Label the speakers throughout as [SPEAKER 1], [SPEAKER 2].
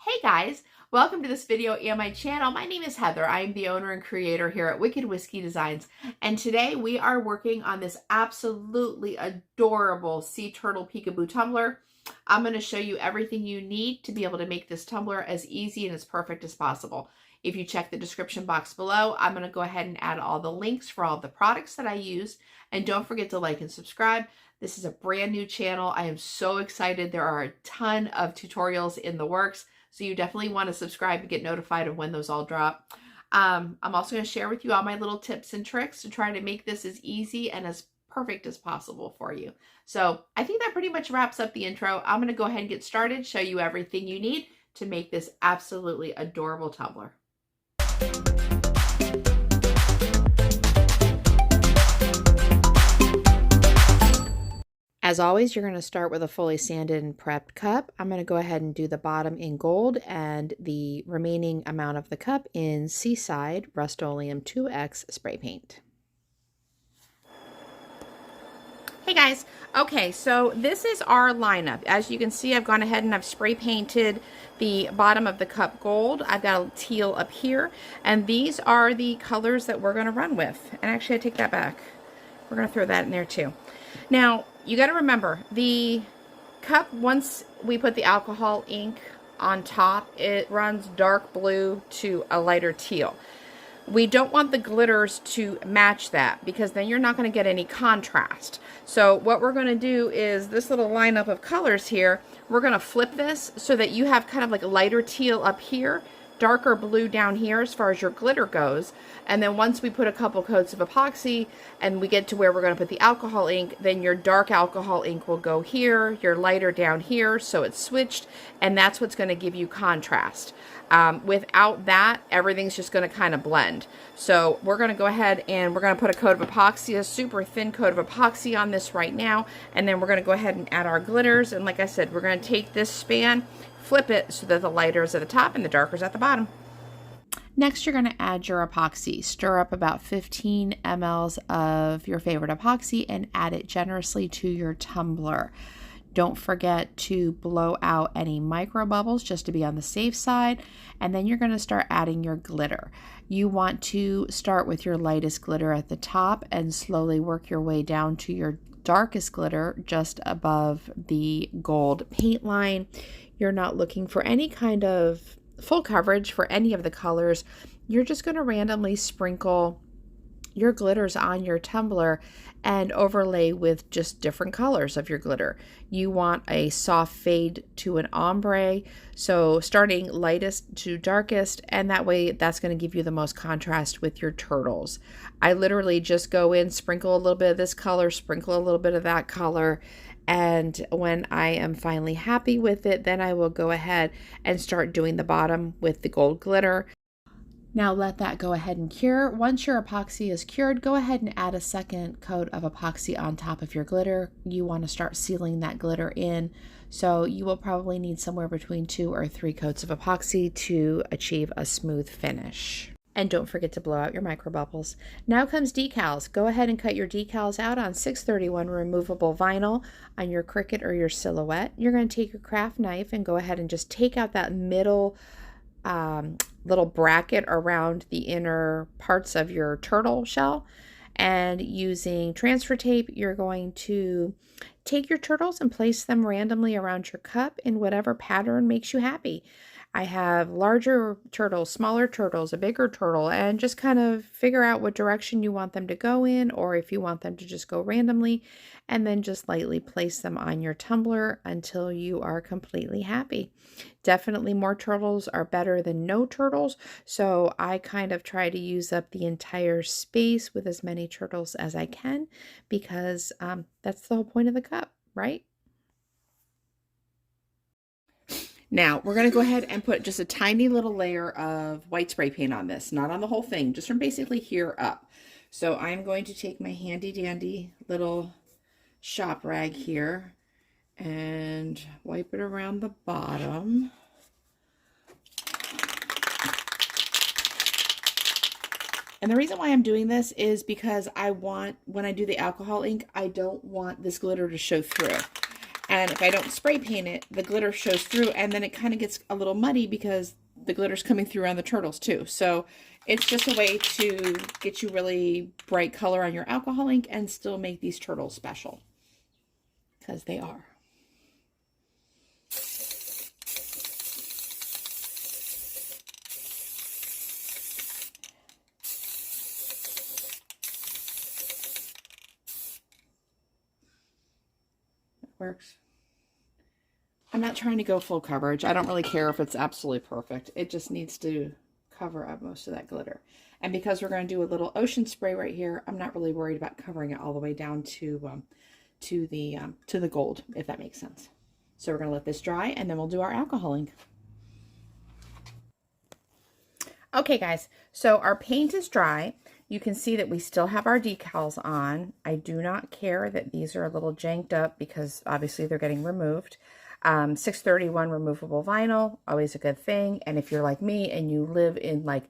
[SPEAKER 1] Hey guys, welcome to this video and my channel. My name is Heather. I am the owner and creator here at Wicked Whiskey Designs. And today we are working on this absolutely adorable Sea Turtle Peekaboo tumbler. I'm going to show you everything you need to be able to make this tumbler as easy and as perfect as possible. If you check the description box below, I'm going to go ahead and add all the links for all the products that I use. And don't forget to like and subscribe. This is a brand new channel. I am so excited. There are a ton of tutorials in the works. So you definitely want to subscribe to get notified of when those all drop. I'm also going to share with you all my little tips and tricks to try to make this as easy and as perfect as possible for you. So I think that pretty much wraps up the intro. I'm going to go ahead and get started, show you everything you need to make this absolutely adorable tumbler. As always, you're going to start with a fully sanded and prepped cup. I'm going to go ahead and do the bottom in gold and the remaining amount of the cup in Seaside Rust-Oleum 2X spray paint. Hey guys, okay, so this is our lineup. As you can see, I've gone ahead and I've spray painted the bottom of the cup gold. I've got a teal up here, and these are the colors that we're going to run with. And actually, I take that back. We're going to throw that in there too. Now, you got to remember, the cup, once we put the alcohol ink on top, it runs dark blue to a lighter teal. We don't want the glitters to match that because then you're not going to get any contrast. So what we're going to do is this little lineup of colors here, we're going to flip this so that you have kind of like a lighter teal up here, darker blue down here as far as your glitter goes. And then once we put a couple coats of epoxy and we get to where we're going to put the alcohol ink, then your dark alcohol ink will go here, your lighter down here, so it's switched, and that's what's going to give you contrast. Without that, everything's just going to kind of blend. So we're going to go ahead and we're going to put a coat of epoxy, a super thin coat of epoxy on this right now, and then we're going to go ahead and add our glitters. And like I said, we're going to take this span, flip it so that the lighter is at the top and the darker is at the bottom. Next, you're going to add your epoxy. Stir up about 15 mLs of your favorite epoxy and add it generously to your tumbler. Don't forget to blow out any micro bubbles just to be on the safe side. And then you're going to start adding your glitter. You want to start with your lightest glitter at the top and slowly work your way down to your darkest glitter just above the gold paint line. You're not looking for any kind of full coverage for any of the colors. You're just going to randomly sprinkle your glitters on your tumbler and overlay with just different colors of your glitter. You want a soft fade to an ombre, so starting lightest to darkest, and that way that's going to give you the most contrast with your turtles. I literally just go in, sprinkle a little bit of this color, sprinkle a little bit of that color, and when I am finally happy with it, then I will go ahead and start doing the bottom with the gold glitter. Now let that go ahead and cure. Once your epoxy is cured, go ahead and add a second coat of epoxy on top of your glitter. You want to start sealing that glitter in. So you will probably need somewhere between 2 or 3 coats of epoxy to achieve a smooth finish. And don't forget to blow out your micro bubbles. Now comes decals. Go ahead and cut your decals out on 631 removable vinyl on your Cricut or your Silhouette. You're going to take your craft knife and go ahead and just take out that middle little bracket around the inner parts of your turtle shell, and using transfer tape you're going to take your turtles and place them randomly around your cup in whatever pattern makes you happy. I have larger turtles, smaller turtles, a bigger turtle, and just kind of figure out what direction you want them to go in, or if you want them to just go randomly, and then just lightly place them on your tumbler until you are completely happy. Definitely more turtles are better than no turtles, so I kind of try to use up the entire space with as many turtles as I can, because that's the whole point of the cup, right? Now, we're going to go ahead and put just a tiny little layer of white spray paint on this, not on the whole thing, just from basically here up. So I'm going to take my handy dandy little shop rag here and wipe it around the bottom. And the reason why I'm doing this is because I want, when I do the alcohol ink, I don't want this glitter to show through. And if I don't spray paint it, the glitter shows through, and then it kind of gets a little muddy because the glitter's coming through on the turtles too. So it's just a way to get you really bright color on your alcohol ink and still make these turtles special, because they are. Works. I'm not trying to go full coverage. I don't really care if it's absolutely perfect. It just needs to cover up most of that glitter. And because we're going to do a little ocean spray right here, I'm not really worried about covering it all the way down to the gold, if that makes sense. So we're going to let this dry, and then we'll do our alcohol ink. Okay, guys, so our paint is dry. You can see that we still have our decals on. I do not care that these are a little janked up because obviously they're getting removed. 631 removable vinyl, always a good thing. And if you're like me and you live in like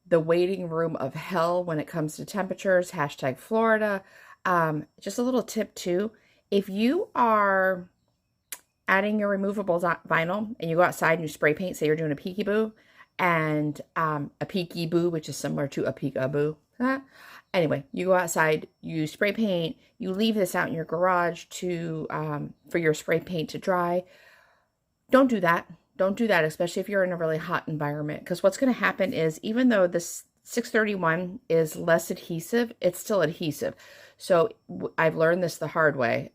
[SPEAKER 1] the waiting room of hell when it comes to temperatures, hashtag Florida, just a little tip too. If you are adding your removable vinyl and you go outside and you spray paint, say you're doing a peekaboo, and a peekaboo, which is similar to a peekaboo. Anyway, you go outside, you spray paint, you leave this out in your garage to for your spray paint to dry. Don't do that. Don't do that, especially if you're in a really hot environment, because what's going to happen is, even though this 631 is less adhesive, it's still adhesive. So I've learned this the hard way.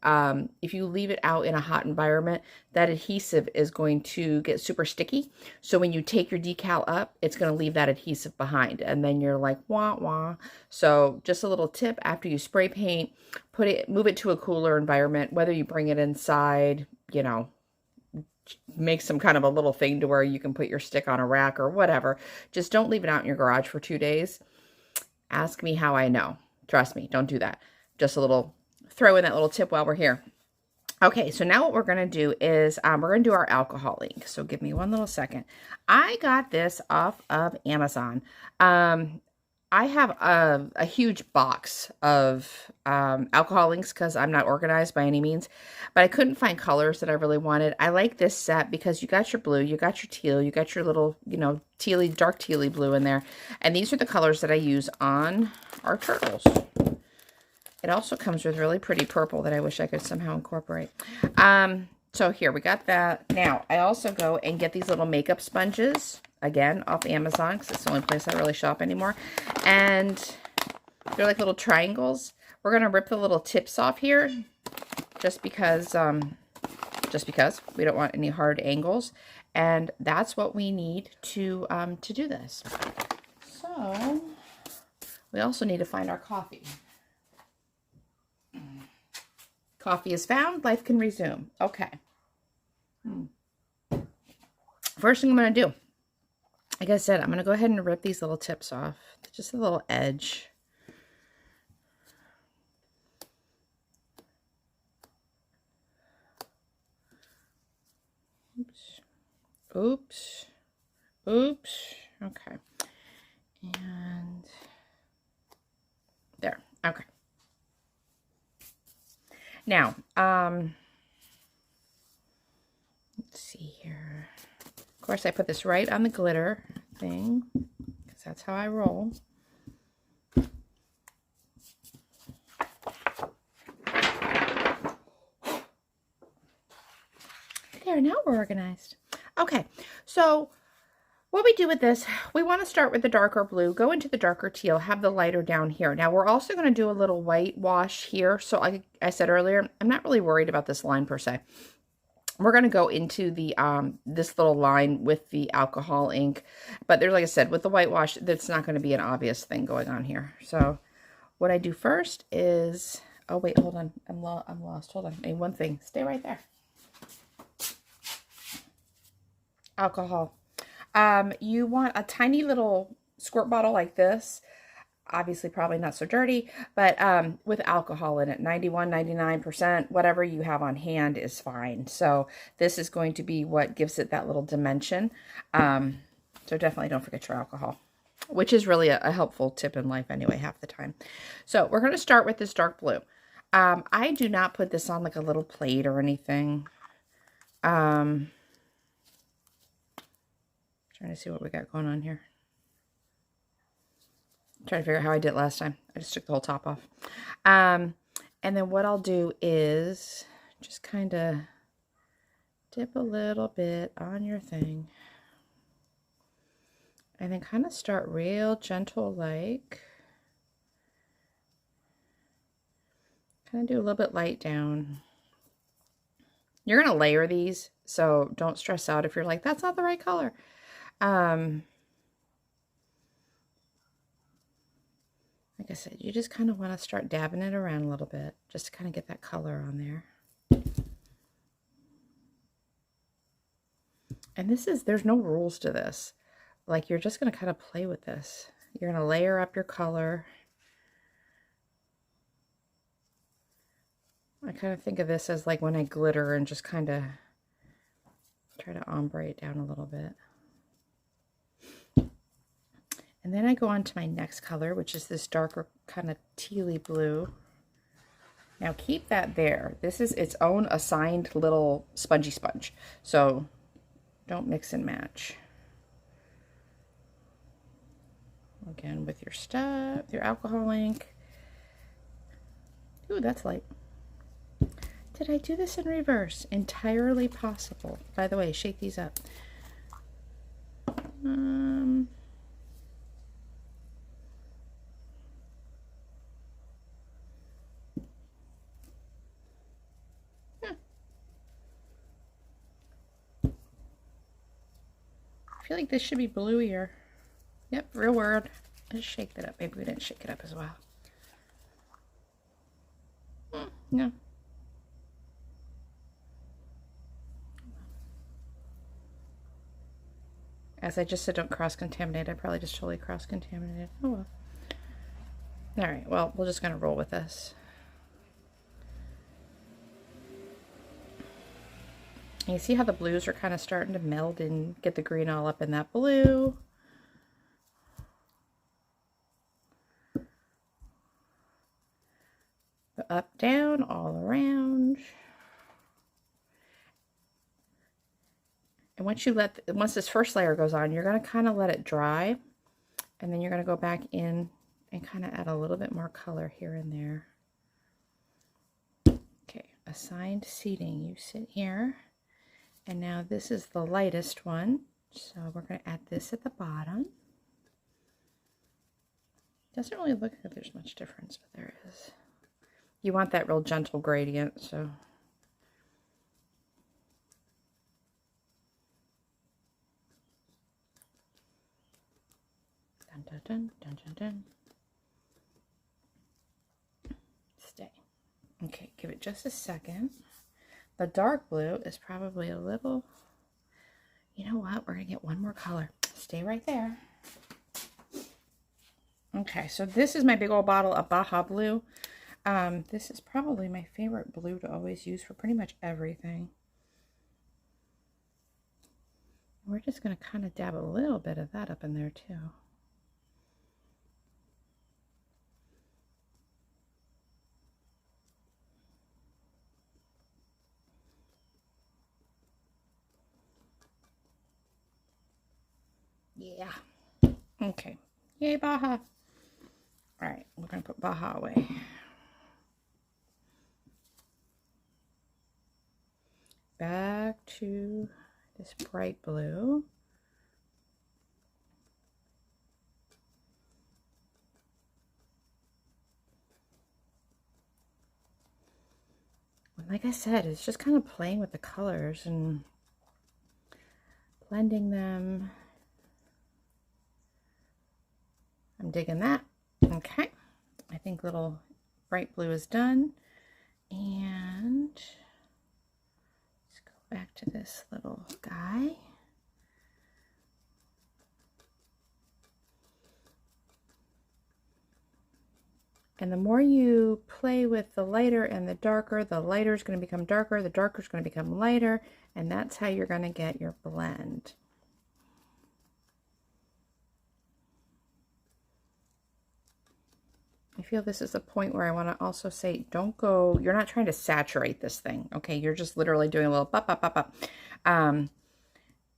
[SPEAKER 1] If you leave it out in a hot environment, that adhesive is going to get super sticky. So when you take your decal up, it's going to leave that adhesive behind, and then you're like, wah, wah. So just a little tip, after you spray paint, move it to a cooler environment, whether you bring it inside, you know, make some kind of a little thing to where you can put your stick on a rack or whatever. Just don't leave it out in your garage for 2 days. Ask me how I know. Trust me, don't do that. Just a little, throw in that little tip while we're here. Okay, so now what we're going to do is we're going to do our alcohol ink. So give me one little second. I got this off of Amazon. I have a huge box of alcohol inks because I'm not organized by any means, but I couldn't find colors that I really wanted. I like this set because you got your blue, you got your teal, you got your little, you know, tealy, dark tealy blue in there. And these are the colors that I use on our turtles. It also comes with really pretty purple that I wish I could somehow incorporate. So here, we got that. Now, I also go and get these little makeup sponges, again, off Amazon, because it's the only place I really shop anymore. And they're like little triangles. We're going to rip the little tips off here, just because we don't want any hard angles. And that's what we need to do this. So, we also need to find our coffee. Coffee is found, life can resume. Okay. First thing I'm going to do, like I said, I'm going to go ahead and rip these little tips off. Just a little edge. Oops. Oops. Oops. Okay. And there. Okay. Now, let's see here. Of course, I put this right on the glitter thing, because that's how I roll. There, now we're organized. Okay, so what we do with this, we want to start with the darker blue, go into the darker teal, have the lighter down here. Now, we're also going to do a little white wash here. So like I said earlier, I'm not really worried about this line per se. We're going to go into the this little line with the alcohol ink. But there's, like I said, with the whitewash, that's not going to be an obvious thing going on here. So what I do first is, oh, wait, hold on. I'm lost. Hold on. Hey, one thing. Stay right there. Alcohol. You want a tiny little squirt bottle like this. Obviously, probably not so dirty, but with alcohol in it, 91, 99%, whatever you have on hand is fine. So this is going to be what gives it that little dimension. So definitely don't forget your alcohol, which is really a helpful tip in life anyway, half the time. So we're going to start with this dark blue. I do not put this on like a little plate or anything. Trying to see what we got going on here. Trying to figure out how I did it last time. I just took the whole top off. And then what I'll do is just kind of dip a little bit on your thing. And then kind of start real gentle like. Kind of do a little bit light down. You're going to layer these, so don't stress out if you're like, that's not the right color. Like I said, you just kind of want to start dabbing it around a little bit just to kind of get that color on there. And this is, there's no rules to this. Like, you're just going to kind of play with this. You're going to layer up your color. I kind of think of this as like when I glitter and just kind of try to ombre it down a little bit. And then I go on to my next color, which is this darker kind of tealy blue. Now keep that there. This is its own assigned little spongy sponge. So don't mix and match. Again, with your stuff, your alcohol ink. Ooh, that's light. Did I do this in reverse? Entirely possible. By the way, shake these up. I feel like this should be bluier. Yep, real word. Let's shake that up. Maybe we didn't shake it up as well. No. As I just said, don't cross-contaminate. I probably just totally cross-contaminated. Oh well. Alright, well, we're just going to roll with this. And you see how the blues are kind of starting to meld and get the green all up in that blue. The up, down, all around. And once this first layer goes on, you're going to kind of let it dry. And then you're going to go back in and kind of add a little bit more color here and there. Okay, assigned seating. You sit here. And now this is the lightest one. So we're going to add this at the bottom. Doesn't really look like there's much difference, but there is. You want that real gentle gradient, so. Dun, dun, dun, dun, dun, dun. Stay. Okay, give it just a second. The dark blue is probably a little, you know what, we're gonna get one more color. Stay right there. Okay, so this is my big old bottle of Baja Blue. This is probably my favorite blue to always use for pretty much everything. We're just gonna kind of dab a little bit of that up in there too. Yeah. Okay. Yay, Baja. All right, we're going to put Baja away. Back to this bright blue. And like I said, it's just kind of playing with the colors and blending them. I'm digging that. Okay, I think little bright blue is done. And let's go back to this little guy. And the more you play with the lighter and the darker is going to become darker, the darker is going to become lighter, and that's how you're going to get your blend. I feel this is a point where I want to also say, don't go, you're not trying to saturate this thing, okay? You're just literally doing a little pop, pop, pop, pop.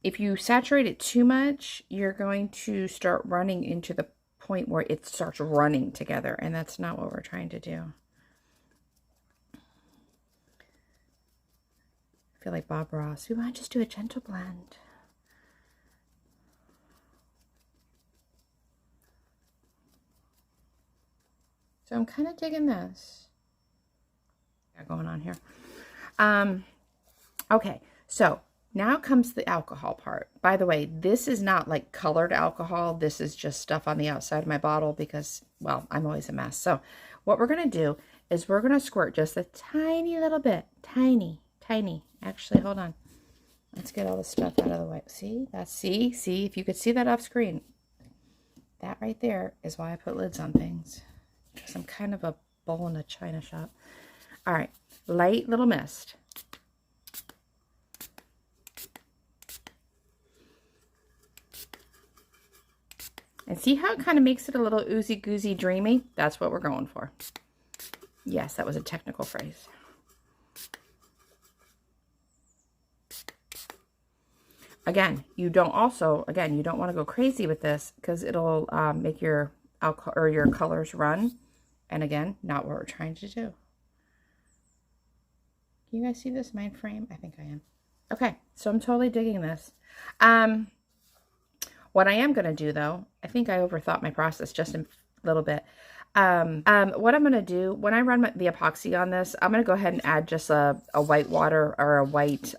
[SPEAKER 1] If you saturate it too much, you're going to start running into the point where it starts running together, and that's not what we're trying to do. I feel like Bob Ross. We want to just do a gentle blend. So I'm kind of digging this. Got going on here. Okay, so now comes the alcohol part. By the way, this is not like colored alcohol. This is just stuff on the outside of my bottle because, well, I'm always a mess. So what we're going to do is we're going to squirt just a tiny little bit. Tiny. Actually, hold on. Let's get all the stuff out of the way. See? That's, see, if you could see that off screen. That right there is why I put lids on things. Because I'm kind of a bull in a china shop. All right, light little mist. And see how it kind of makes it a little oozy-goozy dreamy? That's what we're going for. Yes, that was a technical phrase. Again, you don't want to go crazy with this because it'll make your alcohol or your colors run. And again, not what we're trying to do. Can you guys see this mind frame? I think I am. Okay, so I'm totally digging this. What I am going to do, though, I think I overthought my process just a little bit. What I'm going to do, when I run the epoxy on this, I'm going to go ahead and add just a white water or a white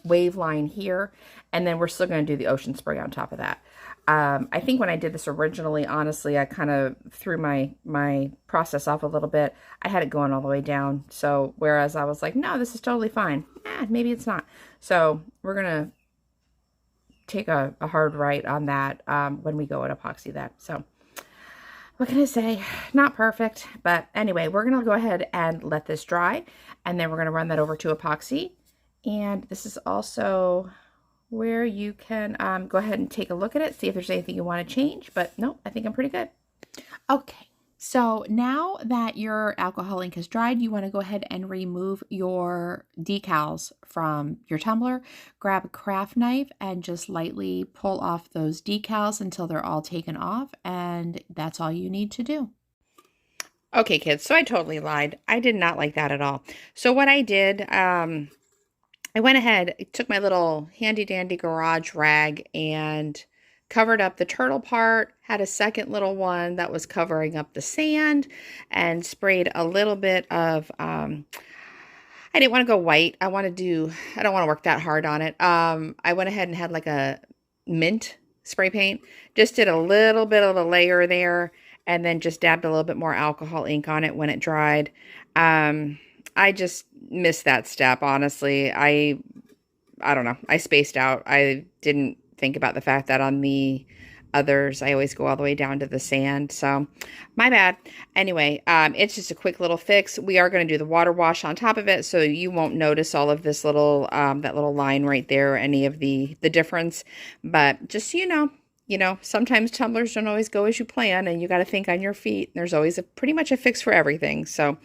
[SPEAKER 1] wave line here. And then we're still going to do the ocean spray on top of that. I think when I did this originally, honestly, I kind of threw my process off a little bit. I had it going all the way down. So whereas I was like, no, this is totally fine. Maybe it's not. So we're going to take a hard right on that when we go and epoxy that. So what can I say? Not perfect. But anyway, we're going to go ahead and let this dry. And then we're going to run that over to epoxy. And this is also where you can go ahead and take a look at it, see if there's anything you want to change. But no, I think I'm pretty good. Okay, so now that your alcohol ink has dried, you want to go ahead and remove your decals from your tumbler. Grab a craft knife and just lightly pull off those decals until they're all taken off, and that's all you need to do. Okay, kids, so I totally lied. I did not like that at all. So what I did, I went ahead, took my little handy-dandy garage rag and covered up the turtle part, had a second little one that was covering up the sand, and sprayed a little bit of, I didn't want to go white. I don't want to work that hard on it. I went ahead and had like a mint spray paint, just did a little bit of a layer there, and then just dabbed a little bit more alcohol ink on it when it dried. I just missed that step, honestly. I don't know. I spaced out. I didn't think about the fact that on the others, I always go all the way down to the sand. So my bad. Anyway, it's just a quick little fix. We are going to do the water wash on top of it, so you won't notice all of this little, that little line right there, any of the difference. But just so you know, sometimes tumblers don't always go as you plan, and you got to think on your feet. There's always pretty much a fix for everything. So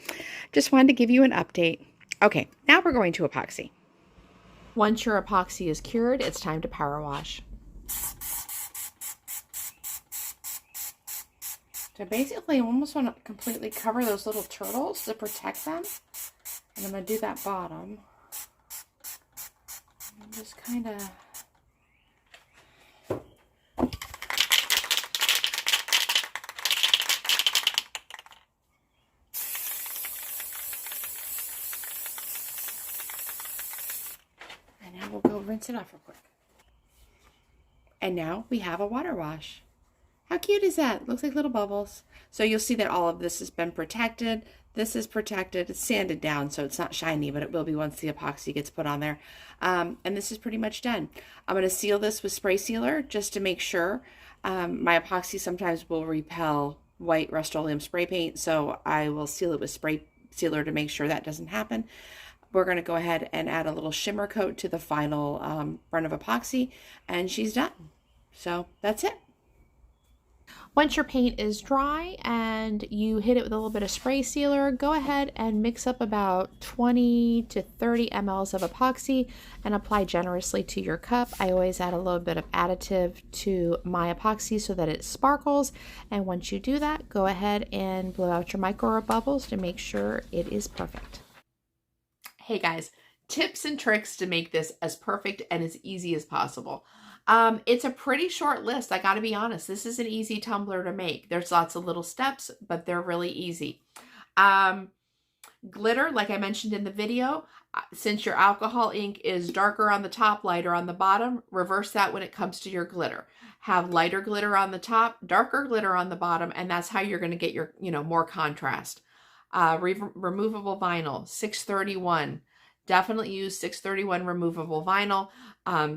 [SPEAKER 1] just wanted to give you an update. Okay, now we're going to epoxy. Once your epoxy is cured, it's time to power wash. So basically, I almost want to completely cover those little turtles to protect them. And I'm going to do that bottom. And just kind of... And now we'll go rinse it off real quick. And now we have a water wash. How cute is that? Looks like little bubbles. So you'll see that all of this has been protected. This is protected. It's sanded down, so it's not shiny, but it will be once the epoxy gets put on there. And this is pretty much done. I'm going to seal this with spray sealer just to make sure. My epoxy sometimes will repel white Rust-Oleum spray paint, so I will seal it with spray sealer to make sure that doesn't happen. We're going to go ahead and add a little shimmer coat to the final run of epoxy, and she's done. So that's it. Once your paint is dry and you hit it with a little bit of spray sealer, go ahead and mix up about 20 to 30 mLs of epoxy and apply generously to your cup. I always add a little bit of additive to my epoxy so that it sparkles. And once you do that, go ahead and blow out your micro bubbles to make sure it is perfect. Hey guys, tips and tricks to make this as perfect and as easy as possible. It's a pretty short list. I gotta be honest. This is an easy tumbler to make. There's lots of little steps, but they're really easy. Glitter, like I mentioned in the video, since your alcohol ink is darker on the top, lighter on the bottom, reverse that when it comes to your glitter. Have lighter glitter on the top, darker glitter on the bottom, and that's how you're gonna get your, more contrast. Removable vinyl, 631. Definitely use 631 removable vinyl.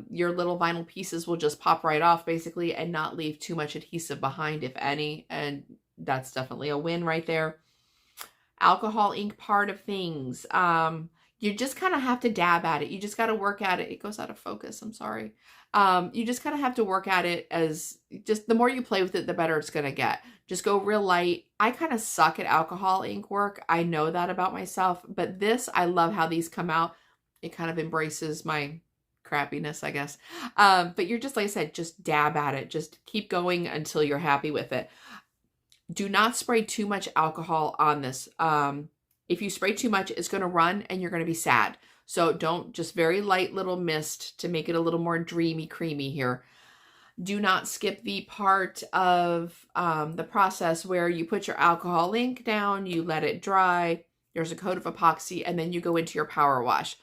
[SPEAKER 1] Your little vinyl pieces will just pop right off basically and not leave too much adhesive behind, if any, and that's definitely a win right there. Alcohol ink part of things. You just kind of have to dab at it. You just got to work at it. It goes out of focus. I'm sorry. You just kind of have to work at it as just the more you play with it, the better it's going to get. Just go real light. I kind of suck at alcohol ink work. I know that about myself, but this, I love how these come out. It kind of embraces my crappiness, I guess. But you're just, like I said, just dab at it. Just keep going until you're happy with it. Do not spray too much alcohol on this. If you spray too much, it's going to run and you're going to be sad. So don't, just very light little mist to make it a little more dreamy, creamy here. Do not skip the part of the process where you put your alcohol ink down, you let it dry, there's a coat of epoxy, and then you go into your power wash.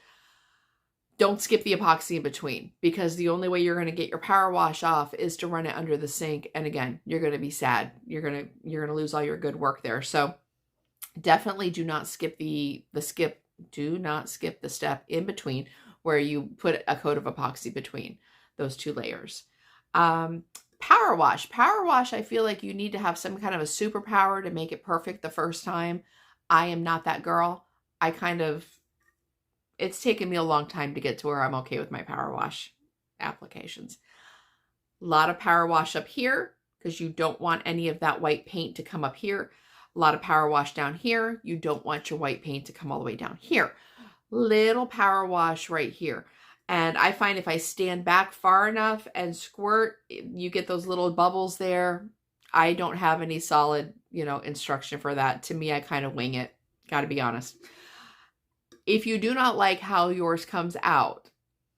[SPEAKER 1] Don't skip the epoxy in between, because the only way you're going to get your power wash off is to run it under the sink. And again, you're going to be sad. You're going to lose all your good work there. So definitely do not skip do not skip the step in between where you put a coat of epoxy between those two layers. Power wash. Power wash, I feel like you need to have some kind of a superpower to make it perfect the first time. I am not that girl. It's taken me a long time to get to where I'm okay with my power wash applications. A lot of power wash up here because you don't want any of that white paint to come up here. A lot of power wash down here. You don't want your white paint to come all the way down here. Little power wash right here. And I find if I stand back far enough and squirt, you get those little bubbles there. I don't have any solid, instruction for that. To me, I kind of wing it. Got to be honest. If you do not like how yours comes out,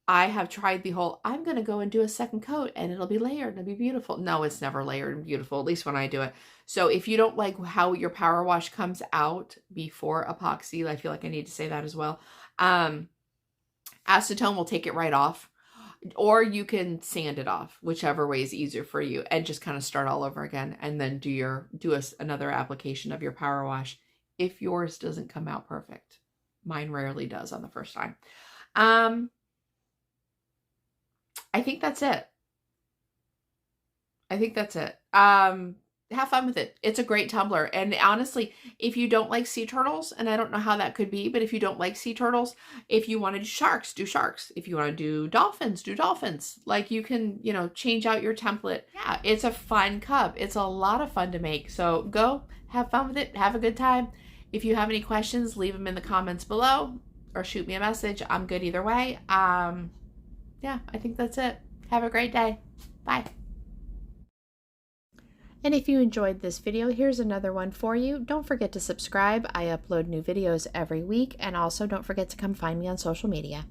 [SPEAKER 1] I have tried the whole, I'm going to go and do a second coat and it'll be layered and it'll be beautiful. No, it's never layered and beautiful, at least when I do it. So if you don't like how your power wash comes out before epoxy, I feel like I need to say that as well. Acetone will take it right off, or you can sand it off, whichever way is easier for you, and just kind of start all over again and then do another application of your power wash if yours doesn't come out perfect. Mine rarely does on the first time. I think that's it. Have fun with it. It's a great tumbler. And honestly, if you don't like sea turtles, and I don't know how that could be, but if you don't like sea turtles, if you want to do sharks, do sharks. If you want to do dolphins, do dolphins. Like you can, change out your template. Yeah, it's a fun cup. It's a lot of fun to make. So go have fun with it. Have a good time. If you have any questions, leave them in the comments below or shoot me a message. I'm good either way. Yeah, I think that's it. Have a great day. Bye. And if you enjoyed this video, here's another one for you. Don't forget to subscribe. I upload new videos every week. And also don't forget to come find me on social media.